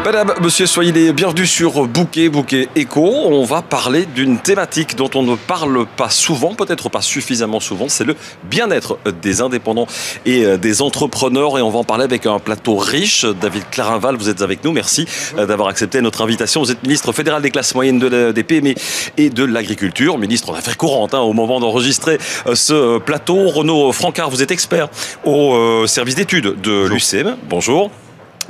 Madame, monsieur, soyez les bienvenus sur Bouquet Éco. On va parler d'une thématique dont on ne parle pas souvent, peut-être pas suffisamment souvent, c'est le bien-être des indépendants et des entrepreneurs. Et on va en parler avec un plateau riche. David Clarinval, vous êtes avec nous. Merci d'avoir accepté notre invitation. Vous êtes ministre fédéral des classes moyennes des PME et de l'agriculture, ministre en affaires courantes au moment d'enregistrer ce plateau. Renaud Francard, vous êtes expert au service d'études de l'UCM. Bonjour.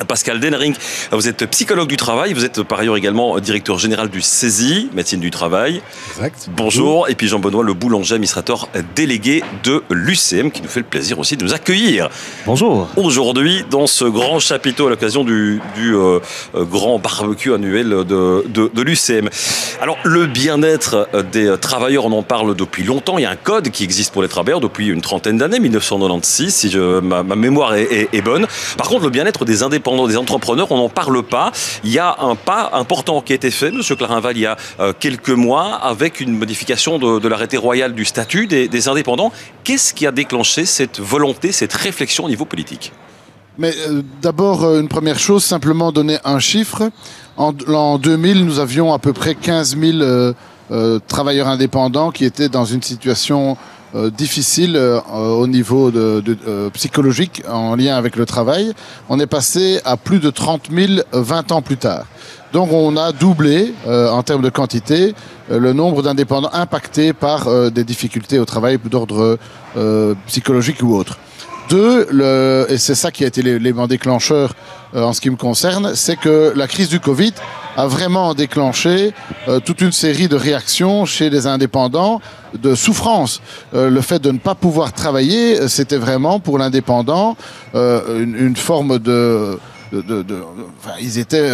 Pascal Denering, vous êtes psychologue du travail, vous êtes par ailleurs également directeur général du CESI, médecine du travail. Exact. Bonjour. Et puis Jean-Benoît Le Boulanger, administrateur délégué de l'UCM, qui nous fait le plaisir aussi de nous accueillir. Bonjour. Aujourd'hui, dans ce grand chapiteau à l'occasion du grand barbecue annuel de l'UCM. Alors, le bien-être des travailleurs, on en parle depuis longtemps. Il y a un code qui existe pour les travailleurs depuis une trentaine d'années, 1996, si ma mémoire est bonne. Par contre, le bien-être des indépendants, des entrepreneurs, on n'en parle pas. Il y a un pas important qui a été fait, monsieur Clarinval, il y a quelques mois, avec une modification de l'arrêté royal du statut des indépendants. Qu'est-ce qui a déclenché cette volonté, cette réflexion au niveau politique ? Mais d'abord, une première chose, simplement donner un chiffre. En 2000, nous avions à peu près 15 000 travailleurs indépendants qui étaient dans une situation difficile au niveau psychologique en lien avec le travail. On est passé à plus de 30 000 20 ans plus tard. Donc on a doublé en termes de quantité le nombre d'indépendants impactés par des difficultés au travail d'ordre psychologique ou autre. Deux, et c'est ça qui a été l'élément déclencheur en ce qui me concerne, c'est que la crise du Covid a vraiment déclenché toute une série de réactions chez les indépendants, de souffrance. Le fait de ne pas pouvoir travailler, c'était vraiment pour l'indépendant une forme ils étaient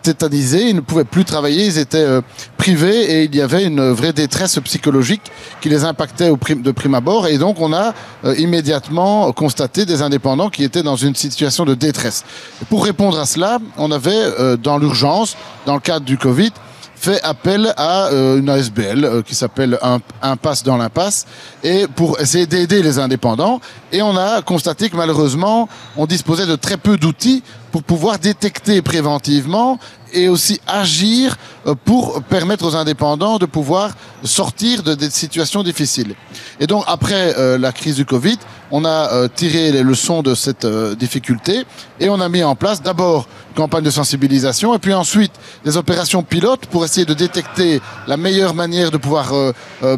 tétanisés, ils ne pouvaient plus travailler, ils étaient privés et il y avait une vraie détresse psychologique qui les impactait de prime abord. Et donc on a immédiatement constaté des indépendants qui étaient dans une situation de détresse. Et pour répondre à cela, on avait dans l'urgence, dans le cadre du Covid, fait appel à une ASBL qui s'appelle Impasse dans l'impasse, et pour essayer d'aider les indépendants. Et on a constaté que malheureusement, on disposait de très peu d'outils pour pouvoir détecter préventivement et aussi agir pour permettre aux indépendants de pouvoir sortir de des situations difficiles. Et donc après la crise du Covid, on a tiré les leçons de cette difficulté et on a mis en place d'abord une campagne de sensibilisation et puis ensuite des opérations pilotes pour essayer de détecter la meilleure manière de pouvoir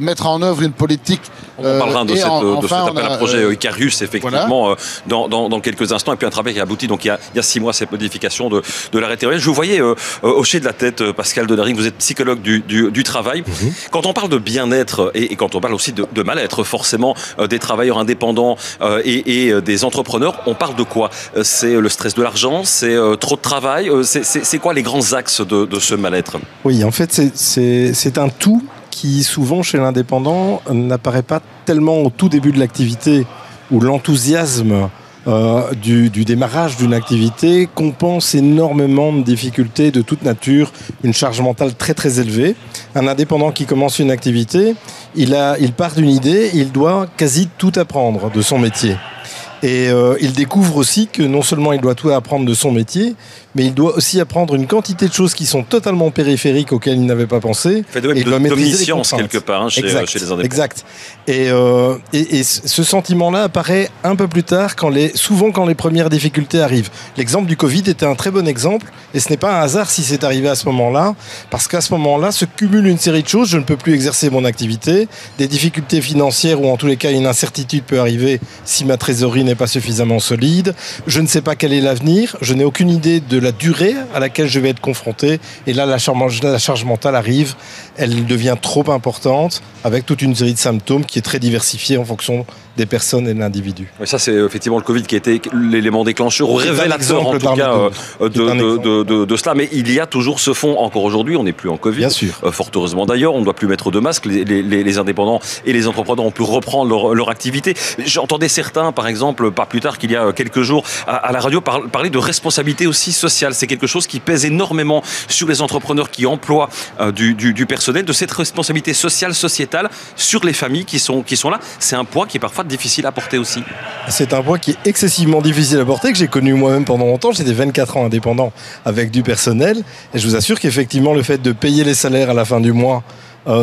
mettre en œuvre une politique. On parlera de cet appel à projet Icarus, effectivement, voilà. dans quelques instants. Et puis un travail qui a abouti donc, il y a 6 mois, cette modification de l'arrêté royal. Je vous voyais hocher de la tête, Pascal Denering, vous êtes psychologue du travail. Quand on parle de bien-être et quand on parle aussi de mal-être, forcément, des travailleurs indépendants et des entrepreneurs, on parle de quoi ? C'est le stress de l'argent, c'est trop de travail, c'est quoi les grands axes de ce mal-être ? Oui, en fait, c'est un tout qui, souvent, chez l'indépendant, n'apparaît pas tellement au tout début de l'activité, où l'enthousiasme du démarrage d'une activité compense énormément de difficultés de toute nature, une charge mentale très très élevée. Un indépendant qui commence une activité, il part d'une idée, il doit quasi tout apprendre de son métier. Et il découvre aussi que non seulement il doit tout apprendre de son métier, mais il doit aussi apprendre une quantité de choses qui sont totalement périphériques auxquelles il n'avait pas pensé. Fait de l'omniscience quelque part chez les indépendants. Exact. Et ce sentiment-là apparaît un peu plus tard, souvent quand les premières difficultés arrivent. L'exemple du Covid était un très bon exemple, et ce n'est pas un hasard si c'est arrivé à ce moment-là, parce qu'à ce moment-là se cumule une série de choses. Je ne peux plus exercer mon activité, des difficultés financières, ou en tous les cas une incertitude peut arriver si ma trésorerie n'est pas suffisamment solide. Je ne sais pas quel est l'avenir, je n'ai aucune idée de la durée à laquelle je vais être confronté, et là la charge mentale arrive, elle devient trop importante avec toute une série de symptômes qui est très diversifiée en fonction des personnes et de l'individu. Et ça, c'est effectivement le Covid qui a été l'élément déclencheur ou révélateur en tout cas de cela. Mais il y a toujours ce fond encore aujourd'hui. On n'est plus en Covid. Bien sûr. Fort heureusement d'ailleurs, on ne doit plus mettre de masque. Les indépendants et les entrepreneurs ont pu reprendre leur activité. J'entendais certains, par exemple, pas plus tard qu'il y a quelques jours, à la radio, parler de responsabilité aussi sociale. C'est quelque chose qui pèse énormément sur les entrepreneurs qui emploient du personnel, de cette responsabilité sociale, sociétale sur les familles qui sont là. C'est un poids qui est parfois difficile à porter aussi. C'est un poids qui est excessivement difficile à porter, que j'ai connu moi-même pendant longtemps. J'étais 24 ans indépendant avec du personnel. Et je vous assure qu'effectivement, le fait de payer les salaires à la fin du mois,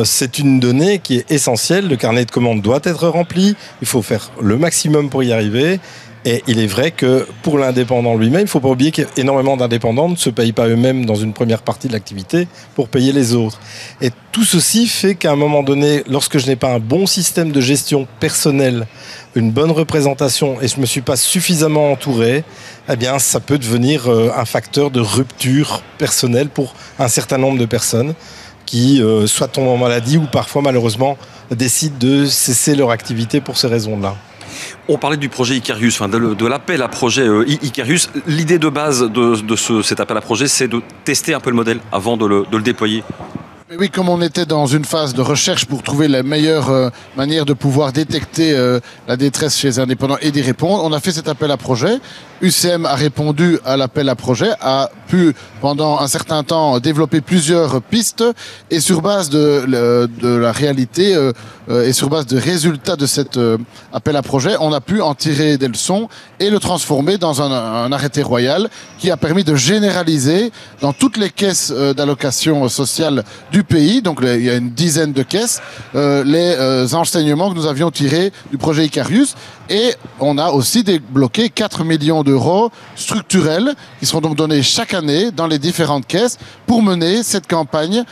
c'est une donnée qui est essentielle. Le carnet de commandes doit être rempli. Il faut faire le maximum pour y arriver. Et il est vrai que pour l'indépendant lui-même, il ne faut pas oublier qu'énormément d'indépendants ne se payent pas eux-mêmes dans une première partie de l'activité pour payer les autres. Et tout ceci fait qu'à un moment donné, lorsque je n'ai pas un bon système de gestion personnelle, une bonne représentation et je ne me suis pas suffisamment entouré, eh bien, ça peut devenir un facteur de rupture personnelle pour un certain nombre de personnes qui soit tombent en maladie ou parfois malheureusement décident de cesser leur activité pour ces raisons-là. On parlait du projet Icarius, de l'appel à projet Icarius. L'idée de base de cet appel à projet, c'est de tester un peu le modèle avant de le déployer. Mais oui, comme on était dans une phase de recherche pour trouver la meilleure manière de pouvoir détecter la détresse chez les indépendants et d'y répondre, on a fait cet appel à projet. UCM a répondu à l'appel à projet, a pu pendant un certain temps développer plusieurs pistes et sur base de la réalité et sur base des résultats de cet appel à projet, on a pu en tirer des leçons et le transformer dans un arrêté royal qui a permis de généraliser dans toutes les caisses d'allocation sociale du pays, donc il y a une dizaine de caisses, les enseignements que nous avions tirés du projet Icarius, et on a aussi débloqué 4 millions d'euros structurels qui seront donc donnés chaque année dans les différentes caisses pour mener cette campagne,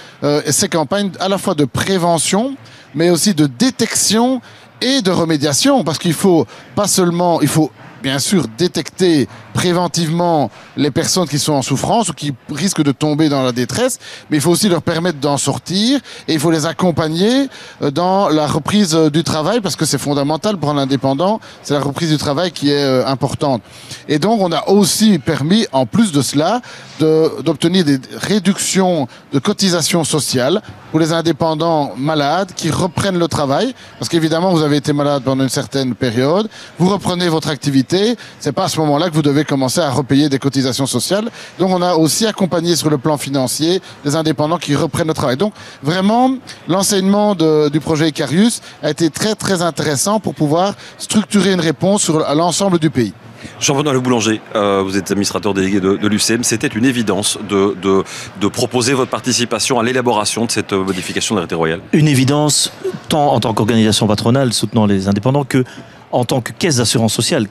ces campagnes à la fois de prévention mais aussi de détection et de remédiation, parce qu'il faut pas seulement, il faut bien sûr détecter préventivement les personnes qui sont en souffrance ou qui risquent de tomber dans la détresse, mais il faut aussi leur permettre d'en sortir et il faut les accompagner dans la reprise du travail, parce que c'est fondamental pour un indépendant, c'est la reprise du travail qui est importante. Et donc on a aussi permis, en plus de cela, d'obtenir des réductions de cotisations sociales pour les indépendants malades qui reprennent le travail, parce qu'évidemment vous avez été malade pendant une certaine période, vous reprenez votre activité, c'est pas à ce moment-là que vous devez commencer à repayer des cotisations sociales. Donc on a aussi accompagné sur le plan financier les indépendants qui reprennent le travail. Donc vraiment, l'enseignement du projet Icarius a été très très intéressant pour pouvoir structurer une réponse à l'ensemble du pays. Jean-Benoît Le Boulanger, vous êtes administrateur délégué de l'UCM. C'était une évidence de proposer votre participation à l'élaboration de cette modification de l'arrêté royal. Une évidence, tant en tant qu'organisation patronale soutenant les indépendants que en tant que caisse d'assurance sociale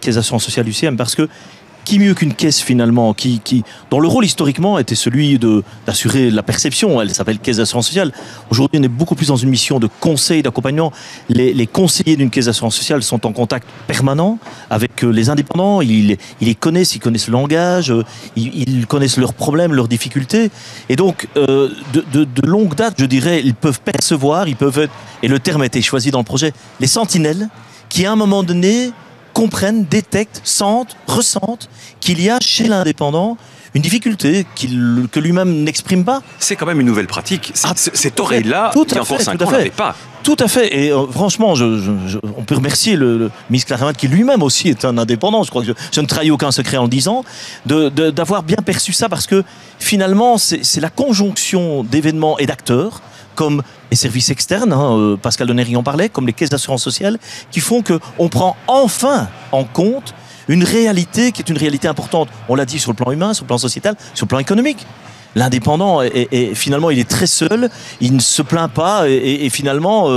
UCM, parce que qui mieux qu'une caisse finalement dont le rôle historiquement était celui d'assurer la perception, elle s'appelle caisse d'assurance sociale. Aujourd'hui, on est beaucoup plus dans une mission de conseil, d'accompagnement. Les conseillers d'une caisse d'assurance sociale sont en contact permanent avec les indépendants, ils les connaissent, ils connaissent le langage, ils connaissent leurs problèmes, leurs difficultés. Et donc, de longue date, je dirais, ils peuvent percevoir, ils peuvent être, et le terme a été choisi dans le projet, les sentinelles, qui à un moment donné comprennent, détectent, sentent, ressentent qu'il y a chez l'indépendant une difficulté que lui-même n'exprime pas. C'est quand même une nouvelle pratique. Cette oreille-là, il y a encore 5 ans, on l'avait pas. Tout à fait. Et franchement, on peut remercier le ministre Clarivat, qui lui-même aussi est un indépendant. Je crois que je ne trahis aucun secret en le disant, d'avoir bien perçu ça, parce que finalement, c'est la conjonction d'événements et d'acteurs, comme les services externes, Pascal Donnery en parlait, comme les caisses d'assurance sociale, qui font qu'on prend enfin en compte une réalité qui est une réalité importante. On l'a dit sur le plan humain, sur le plan sociétal, sur le plan économique. L'indépendant, finalement, il est très seul, il ne se plaint pas, et finalement,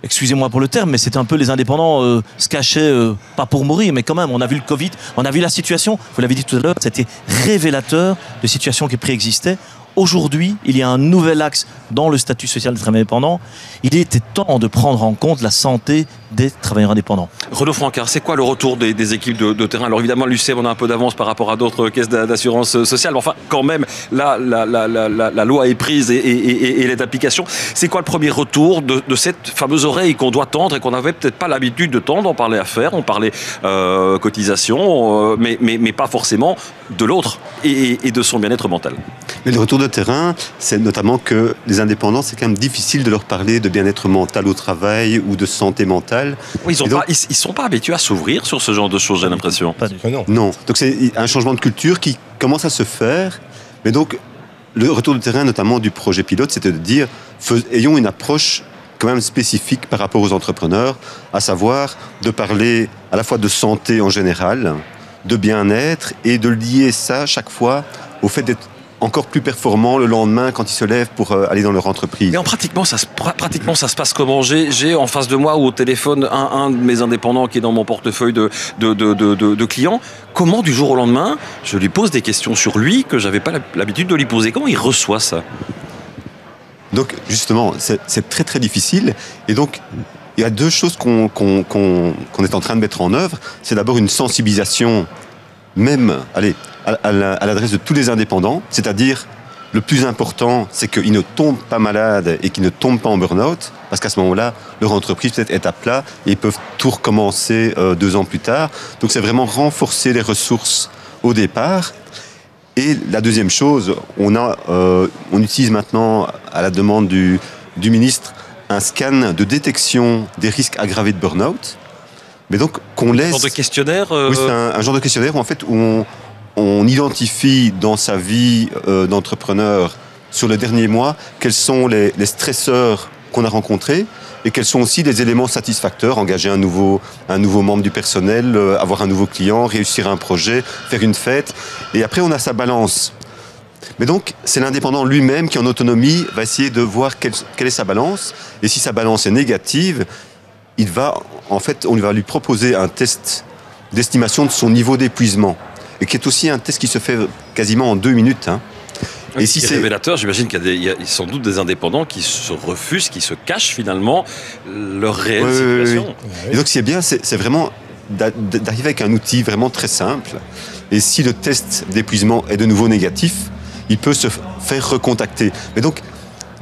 excusez-moi pour le terme, mais c'est un peu les indépendants se cachaient, pas pour mourir, mais quand même, on a vu le Covid, on a vu la situation, vous l'avez dit tout à l'heure, c'était révélateur de situations qui préexistaient. Aujourd'hui, il y a un nouvel axe dans le statut social des indépendants. Il était temps de prendre en compte la santé des travailleurs indépendants. Renaud Francard, c'est quoi le retour des équipes de terrain? Alors évidemment, l'UCM, on a un peu d'avance par rapport à d'autres caisses d'assurance sociale, mais enfin, quand même, la loi est prise et elle est d'application. C'est quoi le premier retour de cette fameuse oreille qu'on doit tendre et qu'on n'avait peut-être pas l'habitude de tendre? On parlait affaires, on parlait cotisation, mais pas forcément de l'autre et de son bien-être mental. Mais le retour de terrain, c'est notamment que les indépendants, c'est quand même difficile de leur parler de bien-être mental au travail ou de santé mentale. Oui, ils sont pas habitués à s'ouvrir sur ce genre de choses, j'ai l'impression. Non. Donc c'est un changement de culture qui commence à se faire. Mais donc, le retour de terrain, notamment du projet pilote, c'était de dire, ayons une approche quand même spécifique par rapport aux entrepreneurs, à savoir de parler à la fois de santé en général, de bien-être, et de lier ça chaque fois au fait d'être encore plus performants le lendemain quand ils se lèvent pour aller dans leur entreprise. Mais pratiquement, ça se passe comment? J'ai en face de moi ou au téléphone un de mes indépendants qui est dans mon portefeuille de clients. Comment du jour au lendemain, je lui pose des questions sur lui que j'avais pas l'habitude de lui poser? Comment il reçoit ça? Donc justement, c'est très très difficile. Et donc, il y a deux choses qu'on est en train de mettre en œuvre. C'est d'abord une sensibilisation, même, à l'adresse de tous les indépendants, c'est-à-dire le plus important, c'est qu'ils ne tombent pas malades et qu'ils ne tombent pas en burn-out, parce qu'à ce moment-là, leur entreprise peut-être est à plat et ils peuvent tout recommencer 2 ans plus tard. Donc c'est vraiment renforcer les ressources au départ. Et la deuxième chose, on utilise maintenant, à la demande du ministre, un scan de détection des risques aggravés de burn-out. Mais donc qu'on laisse... Un genre de questionnaire Oui, c'est un genre de questionnaire où en fait on identifie dans sa vie d'entrepreneur sur le dernier mois quels sont les stresseurs qu'on a rencontrés et quels sont aussi les éléments satisfacteurs, engager un nouveau membre du personnel, avoir un nouveau client, réussir un projet, faire une fête. Et après, on a sa balance. Mais donc, c'est l'indépendant lui-même qui, en autonomie, va essayer de voir quelle est sa balance. Et si sa balance est négative, on va lui proposer un test d'estimation de son niveau d'épuisement. Et qui est aussi un test qui se fait quasiment en 2 minutes. Hein. Et si c'est révélateur, j'imagine qu'il y a sans doute des indépendants qui se refusent, qui se cachent finalement leur réelle situation. Oui. Et donc, ce qui est bien, c'est vraiment d'arriver avec un outil vraiment très simple. Et si le test d'épuisement est de nouveau négatif, il peut se faire recontacter. Mais donc,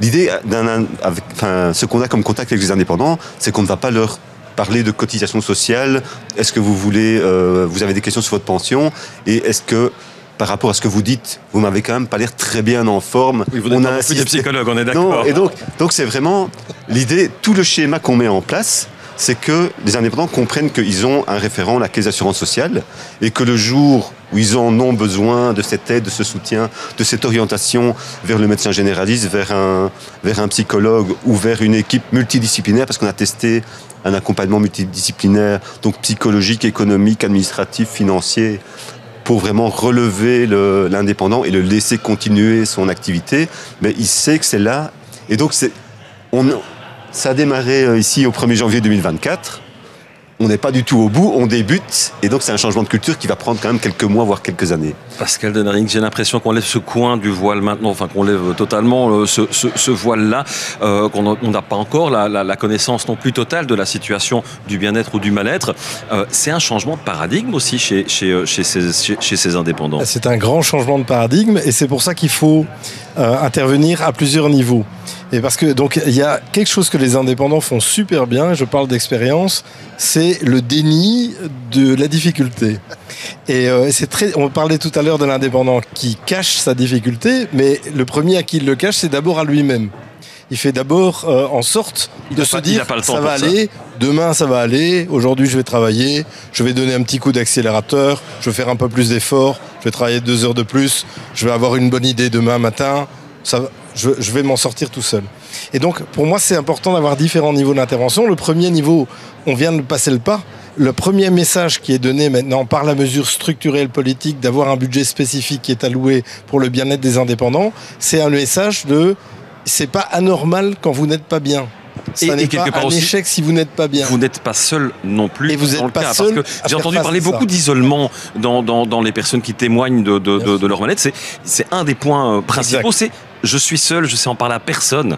l'idée, ce qu'on a comme contact avec les indépendants, c'est qu'on ne va pas leur parler de cotisation sociale. Est-ce que vous avez des questions sur votre pension? Et est-ce que, par rapport à ce que vous dites, vous m'avez quand même pas l'air très bien en forme? Oui, vous n'êtes pas plus des psychologues, on est d'accord. Non, et donc c'est vraiment l'idée, tout le schéma qu'on met en place, c'est que les indépendants comprennent qu'ils ont un référent, la caisse d'assurance sociale, et que le jour où ils en ont besoin de cette aide, de ce soutien, de cette orientation vers le médecin généraliste, vers un psychologue ou vers une équipe multidisciplinaire, parce qu'on a testé un accompagnement multidisciplinaire, donc psychologique, économique, administratif, financier, pour vraiment relever l'indépendant et le laisser continuer son activité. Mais il sait que c'est là. Et donc, ça a démarré ici au 1er janvier 2024. On n'est pas du tout au bout, on débute, et donc c'est un changement de culture qui va prendre quand même quelques mois, voire quelques années. Pascal Denering, j'ai l'impression qu'on lève ce coin du voile maintenant, enfin qu'on lève totalement ce voile-là, qu'on n'a pas encore la connaissance non plus totale de la situation du bien-être ou du mal-être. C'est un changement de paradigme aussi chez ces indépendants. C'est un grand changement de paradigme, et c'est pour ça qu'il faut intervenir à plusieurs niveaux. Et parce que donc il y a quelque chose que les indépendants font super bien, je parle d'expérience, c'est le déni de la difficulté. Et on parlait tout à l'heure de l'indépendant qui cache sa difficulté, mais le premier à qui il le cache, c'est d'abord à lui-même. Il fait d'abord en sorte de se dire ça va aller, demain ça va aller, aujourd'hui je vais travailler, je vais donner un petit coup d'accélérateur, je vais faire un peu plus d'efforts, je vais travailler 2 heures de plus, je vais avoir une bonne idée demain matin, je vais m'en sortir tout seul. Et donc, pour moi, c'est important d'avoir différents niveaux d'intervention. Le premier niveau, on vient de passer le pas. Le premier message qui est donné maintenant par la mesure structurelle politique d'avoir un budget spécifique qui est alloué pour le bien-être des indépendants, c'est un message de « c'est pas anormal quand vous n'êtes pas bien ». Ça n'est pas un échec si vous n'êtes pas bien. Vous n'êtes pas seul non plus. Et vous n'êtes pas seul. Parce que j'ai entendu parler beaucoup d'isolement dans les personnes qui témoignent de leur mal-être. C'est un des points principaux. C'est je suis seul, je sais en parler à personne.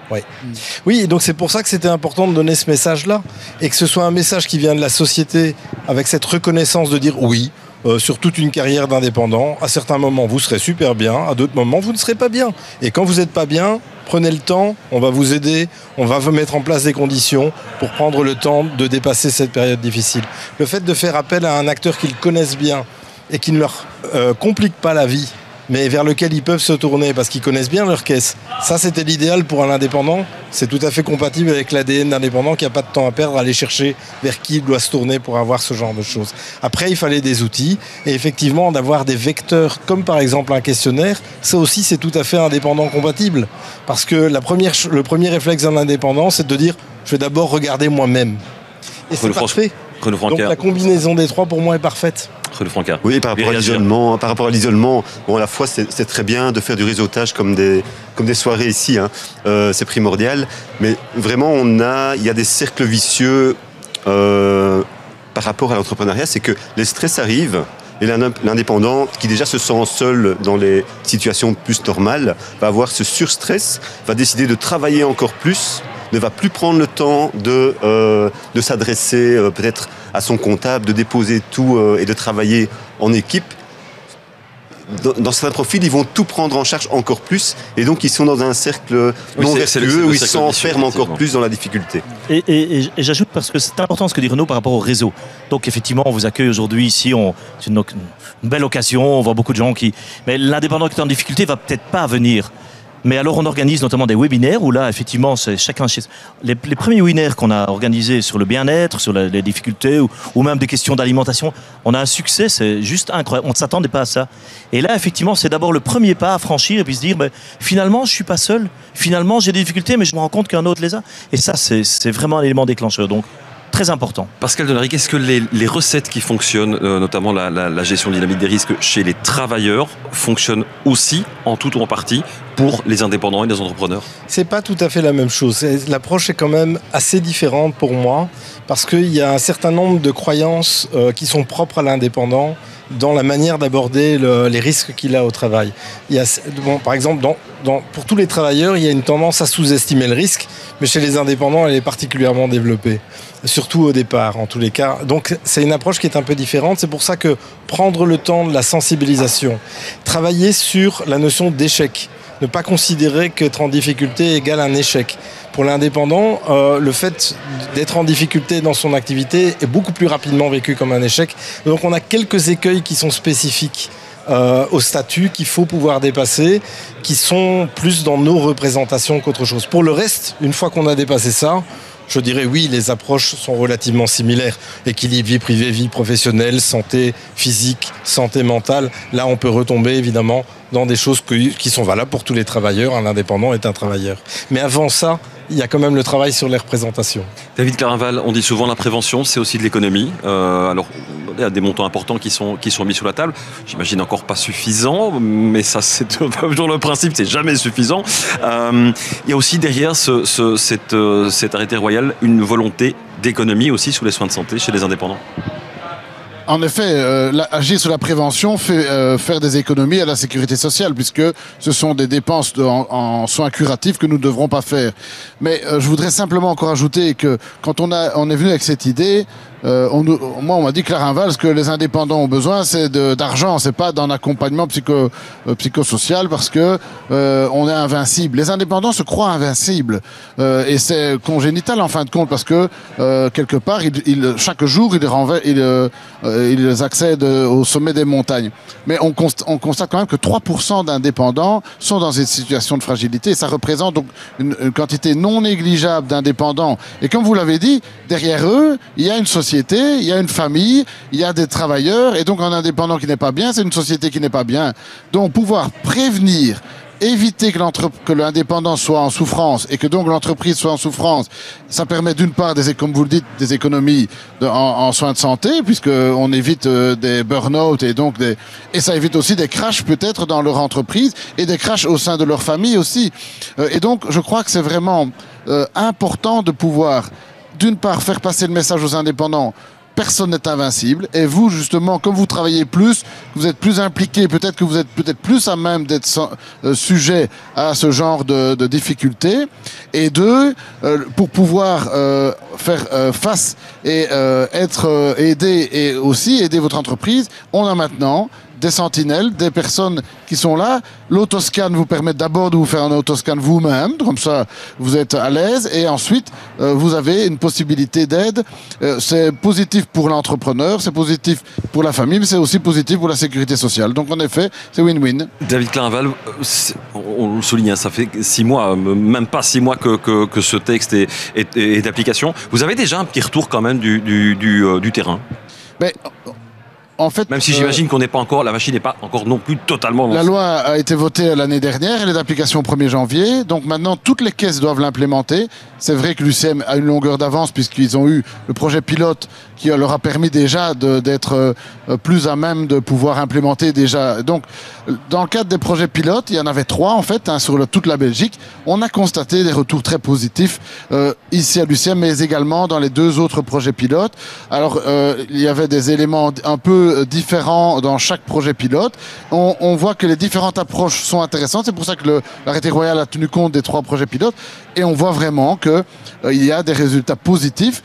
Oui, et donc c'est pour ça que c'était important de donner ce message-là, et que ce soit un message qui vient de la société, avec cette reconnaissance de dire oui, sur toute une carrière d'indépendant, à certains moments vous serez super bien, à d'autres moments vous ne serez pas bien. Et quand vous n'êtes pas bien, prenez le temps, on va vous aider, on va vous mettre en place des conditions pour prendre le temps de dépasser cette période difficile. Le fait de faire appel à un acteur qu'ils connaissent bien et qui ne leur complique pas la vie, mais vers lequel ils peuvent se tourner parce qu'ils connaissent bien leur caisse. Ça, c'était l'idéal pour un indépendant. C'est tout à fait compatible avec l'ADN d'indépendant qui n'a pas de temps à perdre à aller chercher vers qui il doit se tourner pour avoir ce genre de choses. Après, il fallait des outils et effectivement d'avoir des vecteurs comme par exemple un questionnaire. Ça aussi, c'est tout à fait indépendant compatible parce que le premier réflexe d'un indépendant, c'est de dire je vais d'abord regarder moi-même. Et c'est parfait. Donc la combinaison des trois pour moi est parfaite. Oui, par rapport à l'isolement, bon, à la fois c'est très bien de faire du réseautage comme des soirées ici, hein. C'est primordial, mais vraiment il y a des cercles vicieux par rapport à l'entrepreneuriat, c'est que les stress arrivent et l'indépendant qui déjà se sent seul dans les situations plus normales va avoir ce surstress, va décider de travailler encore plus, ne va plus prendre le temps de s'adresser peut-être à son comptable, de déposer tout et de travailler en équipe. Dans certains profils, ils vont tout prendre en charge encore plus et donc ils sont dans un cercle non vertueux où ils s'enferment encore plus dans la difficulté. Et j'ajoute parce que c'est important ce que dit Renaud par rapport au réseau. Donc effectivement, on vous accueille aujourd'hui ici, c'est une belle occasion, on voit beaucoup de gens qui... Mais l'indépendant qui est en difficulté va peut-être pas venir. Mais alors on organise notamment des webinaires où là effectivement c'est chacun chez... Les premiers webinaires qu'on a organisés sur le bien-être, sur les difficultés ou même des questions d'alimentation, on a un succès, c'est juste incroyable, on ne s'attendait pas à ça. Et là effectivement c'est d'abord le premier pas à franchir et puis se dire finalement je ne suis pas seul, finalement j'ai des difficultés mais je me rends compte qu'un autre les a. Et ça c'est vraiment un élément déclencheur. Donc très important. Pascal Denaric, est-ce que les recettes qui fonctionnent, notamment la gestion dynamique des risques chez les travailleurs, fonctionnent aussi en tout ou en partie pour les indépendants et les entrepreneurs? C'est pas tout à fait la même chose. L'approche est quand même assez différente pour moi parce qu'il y a un certain nombre de croyances qui sont propres à l'indépendant dans la manière d'aborder les risques qu'il a au travail. Par exemple, pour tous les travailleurs, il y a une tendance à sous-estimer le risque, mais chez les indépendants, elle est particulièrement développée, surtout au départ, en tous les cas. Donc, c'est une approche qui est un peu différente. C'est pour ça que prendre le temps de la sensibilisation, travailler sur la notion d'échec, ne pas considérer qu'être en difficulté égale un échec. Pour l'indépendant, le fait d'être en difficulté dans son activité est beaucoup plus rapidement vécu comme un échec. Donc on a quelques écueils qui sont spécifiques au statut qu'il faut pouvoir dépasser, qui sont plus dans nos représentations qu'autre chose. Pour le reste, une fois qu'on a dépassé ça, je dirais oui, les approches sont relativement similaires. Équilibre vie privée, vie professionnelle, santé physique, santé mentale. Là, on peut retomber évidemment dans des choses qui sont valables pour tous les travailleurs. Un indépendant est un travailleur. Mais avant ça, il y a quand même le travail sur les représentations. David Clarinval, on dit souvent la prévention, c'est aussi de l'économie. Alors, il y a des montants importants qui sont mis sur la table. J'imagine encore pas suffisant, mais ça, c'est toujours le principe, c'est jamais suffisant. Il y a aussi derrière cet arrêté royal une volonté d'économie aussi sur les soins de santé chez les indépendants. En effet, agir sur la prévention fait faire des économies à la sécurité sociale, puisque ce sont des dépenses en soins curatifs que nous ne devrons pas faire. Mais je voudrais simplement encore ajouter que quand on est venu avec cette idée, moi on m'a dit Clarinval, ce que les indépendants ont besoin c'est d'argent, c'est pas d'un accompagnement psychosocial parce que on est invincible. Les indépendants se croient invincibles et c'est congénital en fin de compte parce que quelque part chaque jour ils accèdent au sommet des montagnes. Mais on constate quand même que 3% d'indépendants sont dans une situation de fragilité et ça représente donc une quantité non négligeable d'indépendants. Et comme vous l'avez dit, derrière eux, il y a une société, il y a une famille, il y a des travailleurs, et donc un indépendant qui n'est pas bien, c'est une société qui n'est pas bien. Donc pouvoir prévenir, éviter que l'indépendant soit en souffrance et que donc l'entreprise soit en souffrance, ça permet d'une part, comme vous le dites, des économies en soins de santé, puisqu'on évite des burn-out et ça évite aussi des crashs peut-être dans leur entreprise et des crashs au sein de leur famille aussi. Et donc je crois que c'est vraiment important de pouvoir d'une part, faire passer le message aux indépendants, personne n'est invincible. Et vous, justement, comme vous travaillez plus, vous êtes plus impliqué, peut-être que vous êtes peut-être plus à même d'être sujet à ce genre de difficultés. Et deux, pour pouvoir faire face et être aidé et aussi aider votre entreprise, on a maintenant des sentinelles, des personnes qui sont là. L'autoscan vous permet d'abord de vous faire un autoscan vous-même, comme ça vous êtes à l'aise, et ensuite vous avez une possibilité d'aide. C'est positif pour l'entrepreneur, c'est positif pour la famille, mais c'est aussi positif pour la sécurité sociale. Donc en effet, c'est win-win. David Clarinval, on le souligne, ça fait 6 mois, même pas 6 mois que ce texte est d'application. Vous avez déjà un petit retour quand même du terrain? Mais, en fait, même si j'imagine qu'on n'est pas encore, la machine n'est pas encore non plus totalement lancée. La loi a été votée l'année dernière, elle est d'application au 1er janvier, donc maintenant toutes les caisses doivent l'implémenter. C'est vrai que l'UCM a une longueur d'avance puisqu'ils ont eu le projet pilote qui leur a permis déjà d'être plus à même de pouvoir implémenter déjà. Donc, dans le cadre des projets pilotes, il y en avait 3 en fait, sur toute la Belgique. On a constaté des retours très positifs ici à l'UCM, mais également dans les 2 autres projets pilotes. Alors, il y avait des éléments un peu différents dans chaque projet pilote. On voit que les différentes approches sont intéressantes. C'est pour ça que l'arrêté royal a tenu compte des 3 projets pilotes. Et on voit vraiment qu'il y a des résultats positifs.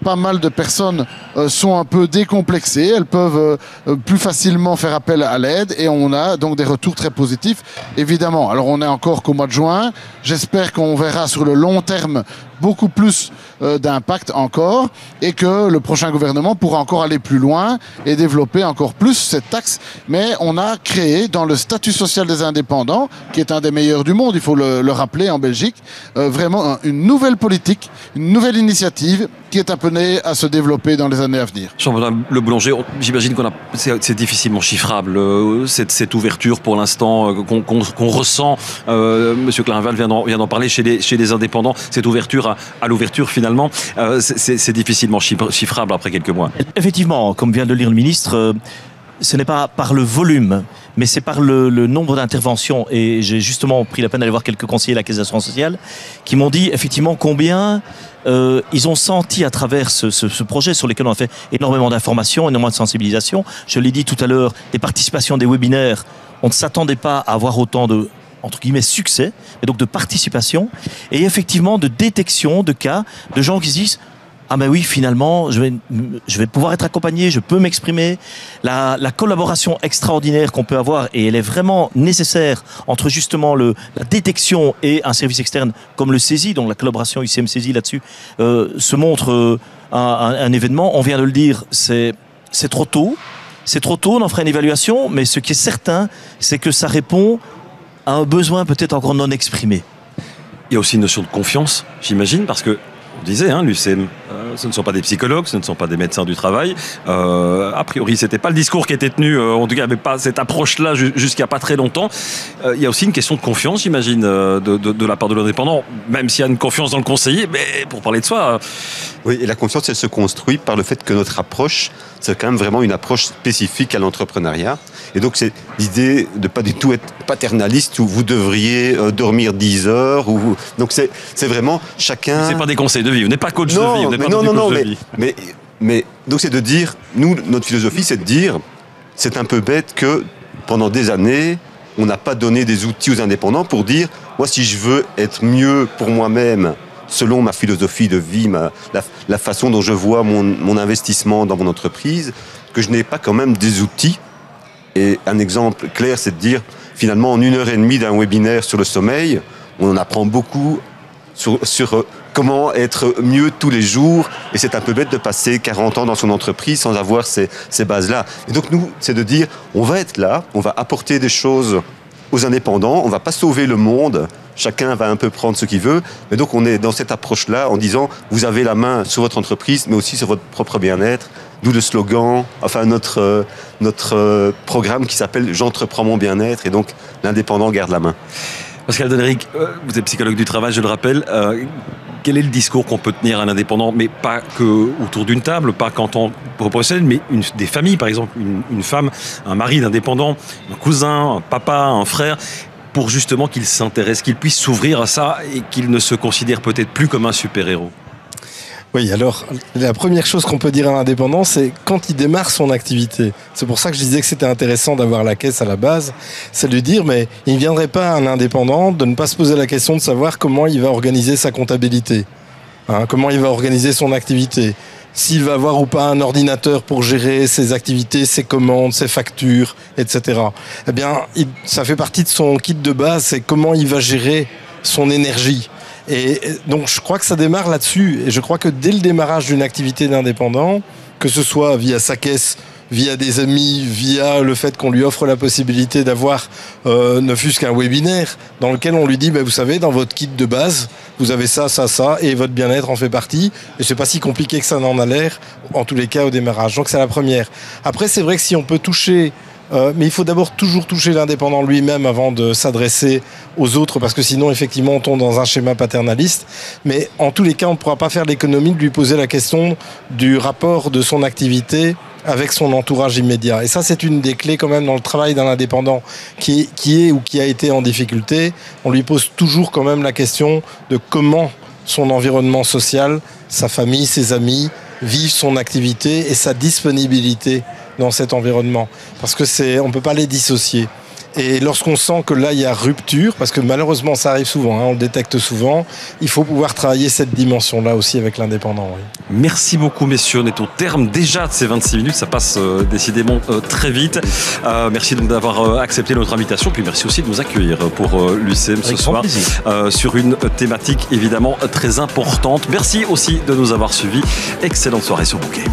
Pas mal de personnes sont un peu décomplexées, elles peuvent plus facilement faire appel à l'aide et on a donc des retours très positifs. Évidemment, alors on est encore qu'au mois de juin, j'espère qu'on verra sur le long terme beaucoup plus d'impact encore et que le prochain gouvernement pourra encore aller plus loin et développer encore plus cette taxe. Mais on a créé dans le statut social des indépendants, qui est un des meilleurs du monde, il faut le rappeler en Belgique, vraiment une nouvelle politique, une nouvelle initiative qui est appelée à se développer dans les années à venir. Jean-Benoît Le Boulanger, j'imagine c'est difficilement chiffrable, cette ouverture pour l'instant qu'on ressent. Monsieur Clarinval vient d'en parler chez les indépendants, cette ouverture à l'ouverture finalement, c'est difficilement chiffrable après quelques mois. Effectivement, comme vient de le lire le ministre, ce n'est pas par le volume, mais c'est par le nombre d'interventions. Et j'ai justement pris la peine d'aller voir quelques conseillers de la Caisse d'assurance sociale qui m'ont dit effectivement combien ils ont senti à travers ce projet sur lequel on a fait énormément d'informations, énormément de sensibilisation. Je l'ai dit tout à l'heure, des participations, des webinaires, on ne s'attendait pas à avoir autant de entre guillemets succès, et donc de participation, et effectivement de détection de cas, de gens qui se disent ah ben oui, finalement, je vais pouvoir être accompagné, je peux m'exprimer. La collaboration extraordinaire qu'on peut avoir, et elle est vraiment nécessaire entre justement la détection et un service externe comme le CESI, donc la collaboration UCM-CESI là-dessus, se montre un événement. On vient de le dire, c'est trop tôt. C'est trop tôt, on en fera une évaluation, mais ce qui est certain, c'est que ça répond à un besoin peut-être encore non exprimé. Il y a aussi une notion de confiance, j'imagine, parce que on disait, l'UCM, ce ne sont pas des psychologues, ce ne sont pas des médecins du travail. A priori, c'était pas le discours qui était tenu, en tout cas, il n'y avait pas cette approche-là jusqu'à pas très longtemps. Il y a aussi une question de confiance, j'imagine, de la part de l'indépendant, même s'il y a une confiance dans le conseiller, mais pour parler de soi... Oui, et la confiance, elle se construit par le fait que notre approche, c'est quand même vraiment une approche spécifique à l'entrepreneuriat. Et donc, c'est l'idée de pas du tout être paternaliste où vous devriez dormir 10 heures. Donc, c'est vraiment chacun... Mais c'est pas des conseils de vie, vous n'êtes pas coach de vie. Vous n'êtes pas coach de vie. Mais donc, c'est de dire, nous, notre philosophie, c'est de dire, c'est un peu bête que pendant des années, on n'a pas donné des outils aux indépendants pour dire, moi, si je veux être mieux pour moi-même, selon ma philosophie de vie, la façon dont je vois mon investissement dans mon entreprise, que je n'ai pas quand même des outils. Et un exemple clair, c'est de dire, finalement, en 1h30 d'un webinaire sur le sommeil, on en apprend beaucoup sur comment être mieux tous les jours. Et c'est un peu bête de passer 40 ans dans son entreprise sans avoir ces bases-là. Et donc, nous, c'est de dire, on va être là, on va apporter des choses aux indépendants, on ne va pas sauver le monde, chacun va un peu prendre ce qu'il veut, mais donc on est dans cette approche-là en disant vous avez la main sur votre entreprise, mais aussi sur votre propre bien-être, d'où le slogan, enfin notre programme qui s'appelle J'entreprends mon bien-être, et donc l'indépendant garde la main. Pascal Denerick, vous êtes psychologue du travail, je le rappelle. Quel est le discours qu'on peut tenir à un indépendant, mais pas que autour d'une table, pas qu'en tant que professionnel, mais des familles, par exemple, une femme, un mari d'indépendant, un cousin, un papa, un frère, pour justement qu'il s'intéresse, qu'il puisse s'ouvrir à ça et qu'il ne se considère peut-être plus comme un super-héros? Oui, alors la première chose qu'on peut dire à l'indépendant, c'est quand il démarre son activité. C'est pour ça que je disais que c'était intéressant d'avoir la caisse à la base, c'est de lui dire, mais il ne viendrait pas à un indépendant de ne pas se poser la question de savoir comment il va organiser sa comptabilité, comment il va organiser son activité, s'il va avoir ou pas un ordinateur pour gérer ses activités, ses commandes, ses factures, etc. Eh bien, ça fait partie de son kit de base, c'est comment il va gérer son énergie. Et donc je crois que ça démarre là-dessus. Et je crois que dès le démarrage d'une activité d'indépendant, que ce soit via sa caisse, via des amis, via le fait qu'on lui offre la possibilité d'avoir ne fût-ce qu'un webinaire dans lequel on lui dit, vous savez, dans votre kit de base, vous avez ça, ça, ça, et votre bien-être en fait partie. Et c'est pas si compliqué que ça n'en a l'air, en tous les cas au démarrage. Donc c'est la première. Après, c'est vrai que si on peut toucher... mais il faut d'abord toujours toucher l'indépendant lui-même avant de s'adresser aux autres, parce que sinon, effectivement, on tombe dans un schéma paternaliste. Mais en tous les cas, on ne pourra pas faire l'économie de lui poser la question du rapport de son activité avec son entourage immédiat. Et ça, c'est une des clés quand même dans le travail d'un indépendant qui est ou qui a été en difficulté. On lui pose toujours quand même la question de comment son environnement social, sa famille, ses amis, vivent son activité et sa disponibilité dans cet environnement. Parce que on ne peut pas les dissocier. Et lorsqu'on sent que là, il y a rupture, parce que malheureusement, ça arrive souvent, on le détecte souvent, il faut pouvoir travailler cette dimension-là aussi avec l'indépendant. Oui. Merci beaucoup, messieurs. On est au terme déjà de ces 26 minutes. Ça passe décidément très vite. Merci donc d'avoir accepté notre invitation. Puis merci aussi de nous accueillir pour l'UICM ce soir sur une thématique évidemment très importante. Merci aussi de nous avoir suivis. Excellente soirée sur Bouquet.